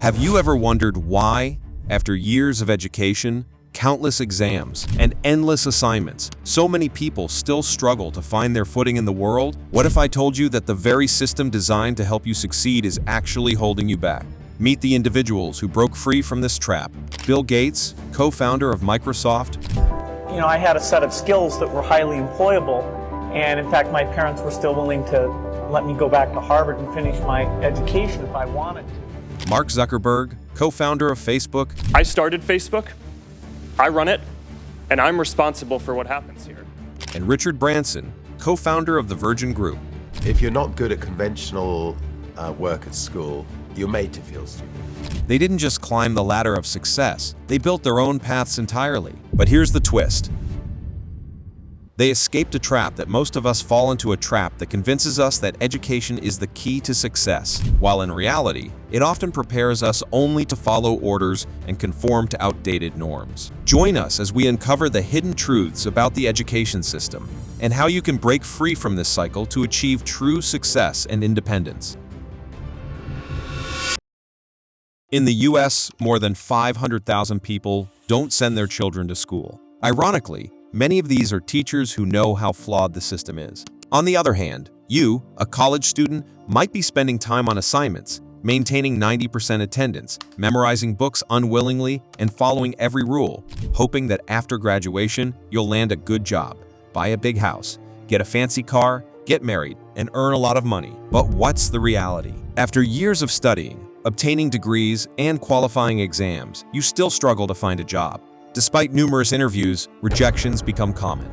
Have you ever wondered why, after years of education, countless exams, and endless assignments, so many people still struggle to find their footing in the world? What if I told you that the very system designed to help you succeed is actually holding you back? Meet the individuals who broke free from this trap. Bill Gates, co-founder of Microsoft. I had a set of skills that were highly employable, and in fact, my parents were still willing to let me go back to Harvard and finish my education if I wanted to. Mark Zuckerberg, co-founder of Facebook. I started Facebook, I run it, and I'm responsible for what happens here. And Richard Branson, co-founder of the Virgin Group. If you're not good at conventional work at school, you're made to feel stupid. They didn't just climb the ladder of success, they built their own paths entirely. But here's the twist. They escaped a trap that most of us fall into, a trap that convinces us that education is the key to success, while in reality, it often prepares us only to follow orders and conform to outdated norms. Join us as we uncover the hidden truths about the education system and how you can break free from this cycle to achieve true success and independence. In the US, more than 500,000 people don't send their children to school. Ironically, many of these are teachers who know how flawed the system is. On the other hand, you, a college student, might be spending time on assignments, maintaining 90% attendance, memorizing books unwillingly, and following every rule, hoping that after graduation, you'll land a good job, buy a big house, get a fancy car, get married, and earn a lot of money. But what's the reality? After years of studying, obtaining degrees, and qualifying exams, you still struggle to find a job. Despite numerous interviews, rejections become common.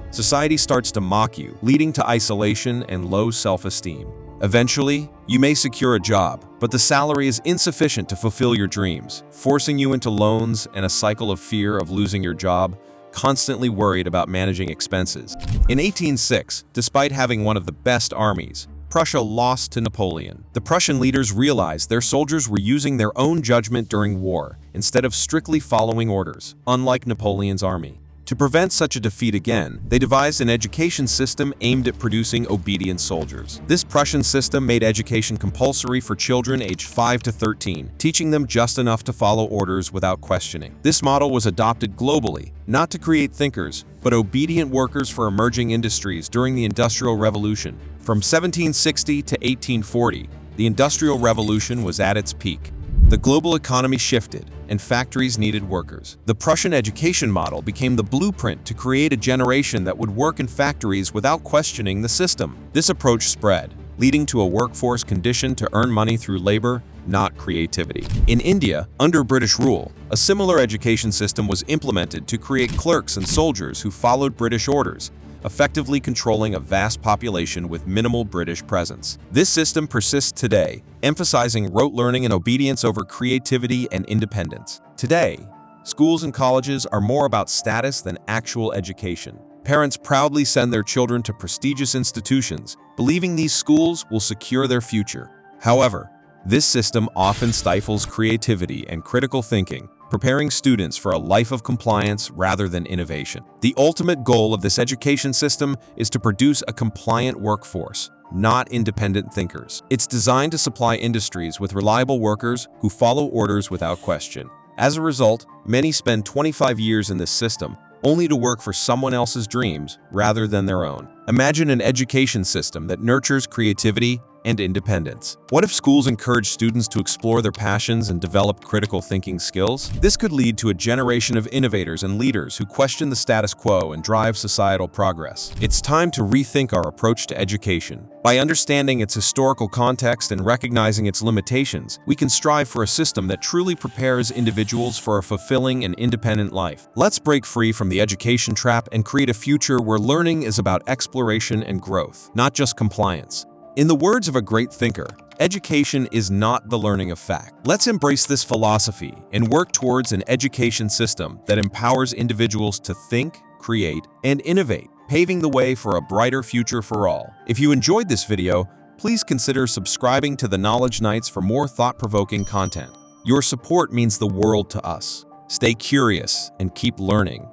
Society starts to mock you, leading to isolation and low self-esteem. Eventually, you may secure a job, but the salary is insufficient to fulfill your dreams, forcing you into loans and a cycle of fear of losing your job, constantly worried about managing expenses. In 1806, despite having one of the best armies, Prussia lost to Napoleon. The Prussian leaders realized their soldiers were using their own judgment during war, instead of strictly following orders, unlike Napoleon's army. To prevent such a defeat again, they devised an education system aimed at producing obedient soldiers. This Prussian system made education compulsory for children aged 5 to 13, teaching them just enough to follow orders without questioning. This model was adopted globally, not to create thinkers, but obedient workers for emerging industries during the Industrial Revolution. From 1760 to 1840, the Industrial Revolution was at its peak. The global economy shifted, and factories needed workers. The Prussian education model became the blueprint to create a generation that would work in factories without questioning the system. This approach spread, leading to a workforce conditioned to earn money through labor, not creativity. In India, under British rule, a similar education system was implemented to create clerks and soldiers who followed British orders, effectively controlling a vast population with minimal British presence. This system persists today, emphasizing rote learning and obedience over creativity and independence. Today, schools and colleges are more about status than actual education. Parents proudly send their children to prestigious institutions, believing these schools will secure their future. However, this system often stifles creativity and critical thinking, preparing students for a life of compliance rather than innovation. The ultimate goal of this education system is to produce a compliant workforce, not independent thinkers. It's designed to supply industries with reliable workers who follow orders without question. As a result, many spend 25 years in this system, only to work for someone else's dreams rather than their own. Imagine an education system that nurtures creativity and independence. What if schools encourage students to explore their passions and develop critical thinking skills? This could lead to a generation of innovators and leaders who question the status quo and drive societal progress. It's time to rethink our approach to education. By understanding its historical context and recognizing its limitations, we can strive for a system that truly prepares individuals for a fulfilling and independent life. Let's break free from the education trap and create a future where learning is about exploration and growth, not just compliance. In the words of a great thinker, education is not the learning of fact. Let's embrace this philosophy and work towards an education system that empowers individuals to think, create, and innovate, paving the way for a brighter future for all. If you enjoyed this video, please consider subscribing to the Knowledge Nights for more thought-provoking content. Your support means the world to us. Stay curious and keep learning.